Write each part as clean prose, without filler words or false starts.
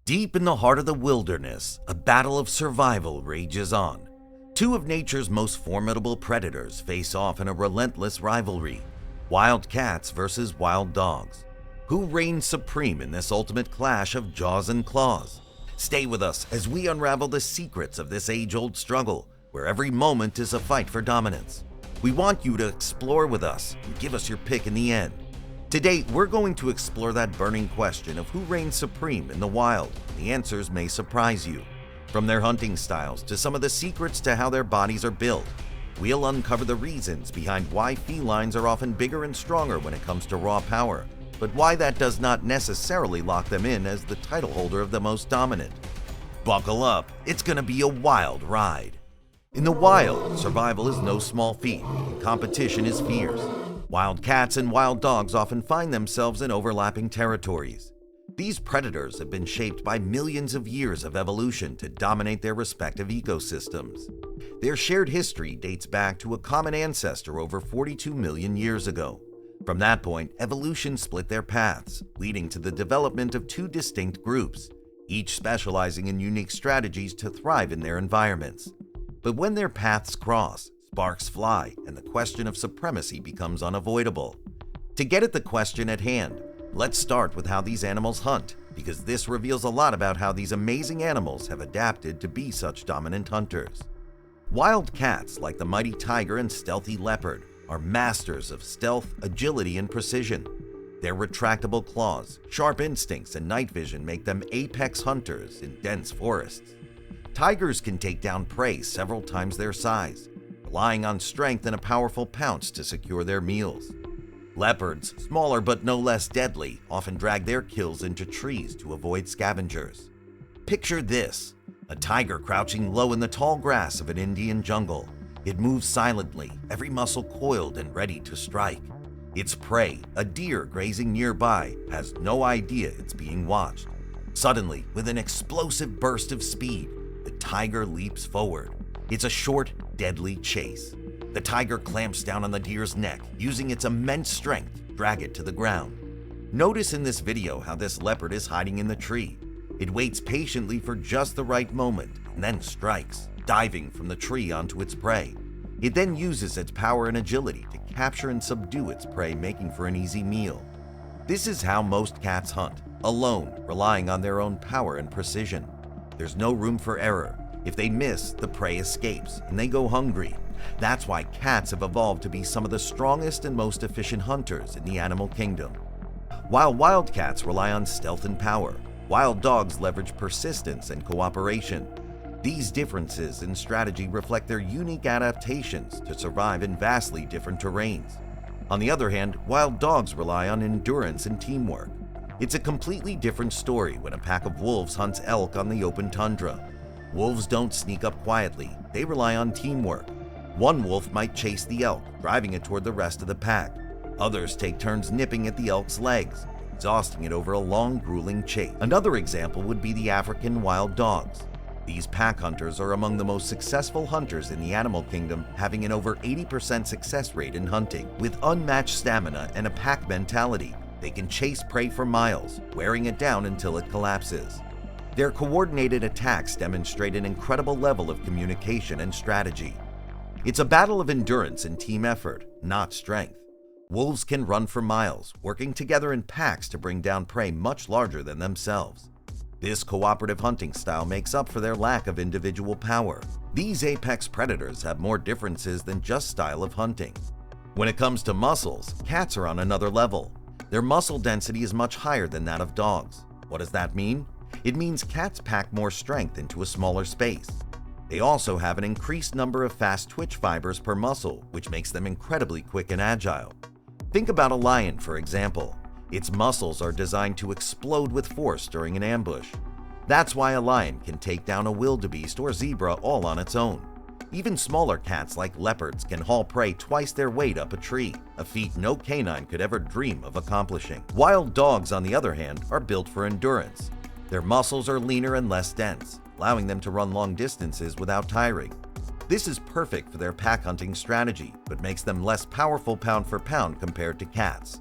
Deep in the heart of the wilderness, a battle of survival rages on. Two of nature's most formidable predators face off in a relentless rivalry: wild cats versus wild dogs. Who reigns supreme in this ultimate clash of jaws and claws? Stay with us as we unravel the secrets of this age-old struggle, where every moment is a fight for dominance. We want you to explore with us and give us your pick in the end. Today, we're going to explore that burning question of who reigns supreme in the wild. The answers may surprise you. From their hunting styles to some of the secrets to how their bodies are built, we'll uncover the reasons behind why felines are often bigger and stronger when it comes to raw power, but why that does not necessarily lock them in as the title holder of the most dominant. Buckle up, it's gonna be a wild ride. In the wild, survival is no small feat, and competition is fierce. Wild cats and wild dogs often find themselves in overlapping territories. These predators have been shaped by millions of years of evolution to dominate their respective ecosystems. Their shared history dates back to a common ancestor over 42 million years ago. From that point, evolution split their paths, leading to the development of two distinct groups, each specializing in unique strategies to thrive in their environments. But when their paths cross, sparks fly, and the question of supremacy becomes unavoidable. To get at the question at hand, let's start with how these animals hunt, because this reveals a lot about how these amazing animals have adapted to be such dominant hunters. Wild cats, like the mighty tiger and stealthy leopard, are masters of stealth, agility, and precision. Their retractable claws, sharp instincts, and night vision make them apex hunters in dense forests. Tigers can take down prey several times their size, relying on strength and a powerful pounce to secure their meals. Leopards, smaller but no less deadly, often drag their kills into trees to avoid scavengers. Picture this: a tiger crouching low in the tall grass of an Indian jungle. It moves silently, every muscle coiled and ready to strike. Its prey, a deer grazing nearby, has no idea it's being watched. Suddenly, with an explosive burst of speed, the tiger leaps forward. It's a short, deadly chase. The tiger clamps down on the deer's neck, using its immense strength to drag it to the ground. Notice in this video how this leopard is hiding in the tree. It waits patiently for just the right moment and then strikes, diving from the tree onto its prey. It then uses its power and agility to capture and subdue its prey, making for an easy meal. This is how most cats hunt, alone, relying on their own power and precision. There's no room for error. If they miss, the prey escapes, and they go hungry. That's why cats have evolved to be some of the strongest and most efficient hunters in the animal kingdom. While wild cats rely on stealth and power, wild dogs leverage persistence and cooperation. These differences in strategy reflect their unique adaptations to survive in vastly different terrains. On the other hand, wild dogs rely on endurance and teamwork. It's a completely different story when a pack of wolves hunts elk on the open tundra. Wolves don't sneak up quietly, they rely on teamwork. One wolf might chase the elk, driving it toward the rest of the pack. Others take turns nipping at the elk's legs, exhausting it over a long, grueling chase. Another example would be the African wild dogs. These pack hunters are among the most successful hunters in the animal kingdom, having an over 80% success rate in hunting. With unmatched stamina and a pack mentality, they can chase prey for miles, wearing it down until it collapses. Their coordinated attacks demonstrate an incredible level of communication and strategy. It's a battle of endurance and team effort, not strength. Wolves can run for miles, working together in packs to bring down prey much larger than themselves. This cooperative hunting style makes up for their lack of individual power. These apex predators have more differences than just style of hunting. When it comes to muscles, cats are on another level. Their muscle density is much higher than that of dogs. What does that mean? It means cats pack more strength into a smaller space. They also have an increased number of fast twitch fibers per muscle, which makes them incredibly quick and agile. Think about a lion, for example. Its muscles are designed to explode with force during an ambush. That's why a lion can take down a wildebeest or zebra all on its own. Even smaller cats like leopards can haul prey twice their weight up a tree, a feat no canine could ever dream of accomplishing. Wild dogs, on the other hand, are built for endurance. Their muscles are leaner and less dense, allowing them to run long distances without tiring. This is perfect for their pack hunting strategy, but makes them less powerful pound for pound compared to cats.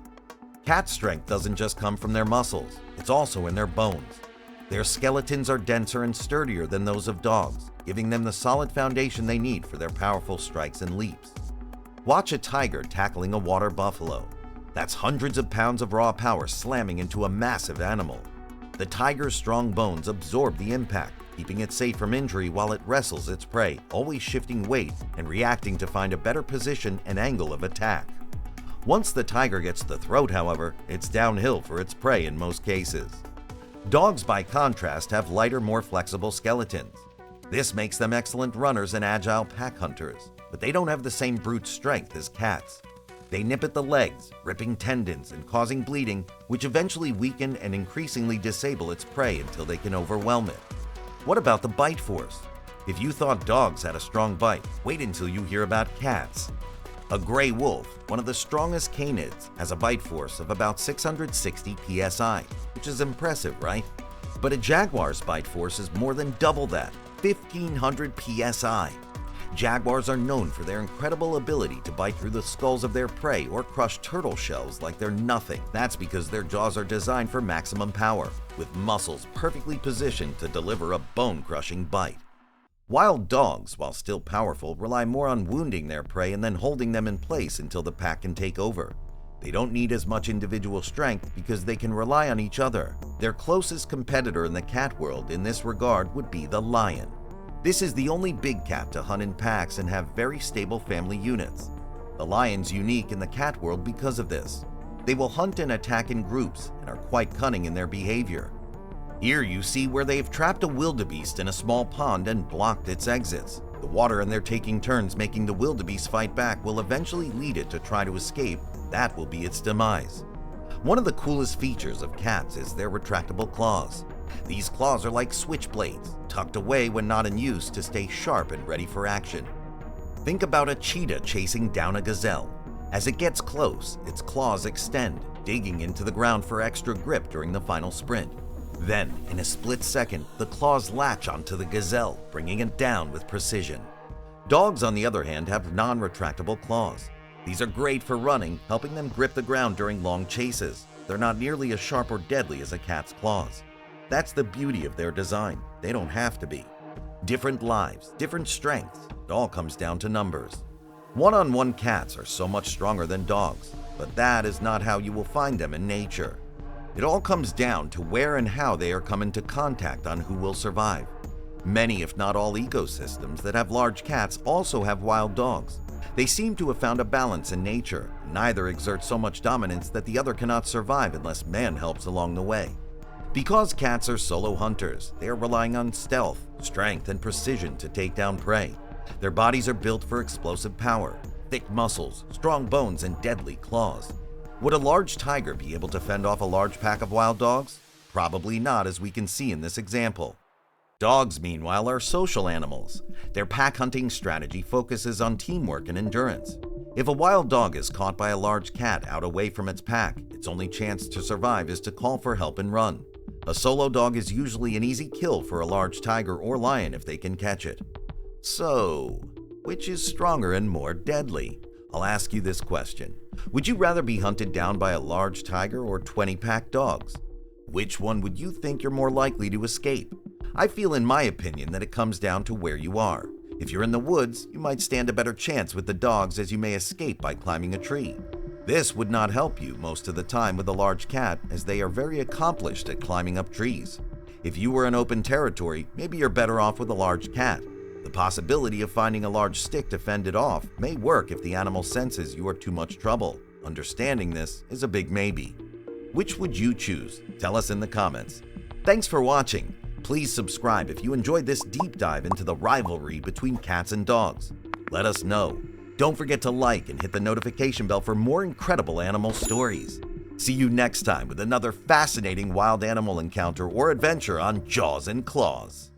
Cat strength doesn't just come from their muscles, it's also in their bones. Their skeletons are denser and sturdier than those of dogs, giving them the solid foundation they need for their powerful strikes and leaps. Watch a tiger tackling a water buffalo. That's hundreds of pounds of raw power slamming into a massive animal. The tiger's strong bones absorb the impact, keeping it safe from injury while it wrestles its prey, always shifting weight and reacting to find a better position and angle of attack. Once the tiger gets the throat, however, it's downhill for its prey in most cases. Dogs, by contrast, have lighter, more flexible skeletons. This makes them excellent runners and agile pack hunters, but they don't have the same brute strength as cats. They nip at the legs, ripping tendons and causing bleeding, which eventually weaken and increasingly disable its prey until they can overwhelm it. What about the bite force? If you thought dogs had a strong bite, wait until you hear about cats. A gray wolf, one of the strongest canids, has a bite force of about 660 psi, which is impressive, right? But a jaguar's bite force is more than double that, 1,500 psi. Jaguars are known for their incredible ability to bite through the skulls of their prey or crush turtle shells like they're nothing. That's because their jaws are designed for maximum power, with muscles perfectly positioned to deliver a bone-crushing bite. Wild dogs, while still powerful, rely more on wounding their prey and then holding them in place until the pack can take over. They don't need as much individual strength because they can rely on each other. Their closest competitor in the cat world in this regard would be the lion. This is the only big cat to hunt in packs and have very stable family units. The lion's unique in the cat world because of this. They will hunt and attack in groups and are quite cunning in their behavior. Here you see where they have trapped a wildebeest in a small pond and blocked its exits. The water and their taking turns making the wildebeest fight back will eventually lead it to try to escape. That will be its demise. One of the coolest features of cats is their retractable claws. These claws are like switchblades, tucked away when not in use to stay sharp and ready for action. Think about a cheetah chasing down a gazelle. As it gets close, its claws extend, digging into the ground for extra grip during the final sprint. Then, in a split second, the claws latch onto the gazelle, bringing it down with precision. Dogs, on the other hand, have non-retractable claws. These are great for running, helping them grip the ground during long chases. They're not nearly as sharp or deadly as a cat's claws. That's the beauty of their design. They don't have to be. Different lives, different strengths. It all comes down to numbers. One-on-one cats are so much stronger than dogs, but that is not how you will find them in nature. It all comes down to where and how they are come into contact on who will survive. Many, if not all, ecosystems that have large cats also have wild dogs. They seem to have found a balance in nature. Neither exerts so much dominance that the other cannot survive unless man helps along the way. Because cats are solo hunters, they are relying on stealth, strength, and precision to take down prey. Their bodies are built for explosive power, thick muscles, strong bones, and deadly claws. Would a large tiger be able to fend off a large pack of wild dogs? Probably not, as we can see in this example. Dogs, meanwhile, are social animals. Their pack hunting strategy focuses on teamwork and endurance. If a wild dog is caught by a large cat out away from its pack, its only chance to survive is to call for help and run. A solo dog is usually an easy kill for a large tiger or lion if they can catch it. So, which is stronger and more deadly? I'll ask you this question. Would you rather be hunted down by a large tiger or 20 pack dogs? Which one would you think you're more likely to escape? I feel, in my opinion, that it comes down to where you are. If you're in the woods, you might stand a better chance with the dogs as you may escape by climbing a tree. This would not help you most of the time with a large cat, as they are very accomplished at climbing up trees. If you were in open territory, maybe you're better off with a large cat. The possibility of finding a large stick to fend it off may work if the animal senses you are too much trouble. Understanding this is a big maybe. Which would you choose? Tell us in the comments. Thanks for watching. Please subscribe if you enjoyed this deep dive into the rivalry between cats and dogs. Let us know. Don't forget to like and hit the notification bell for more incredible animal stories. See you next time with another fascinating wild animal encounter or adventure on Jaws and Claws.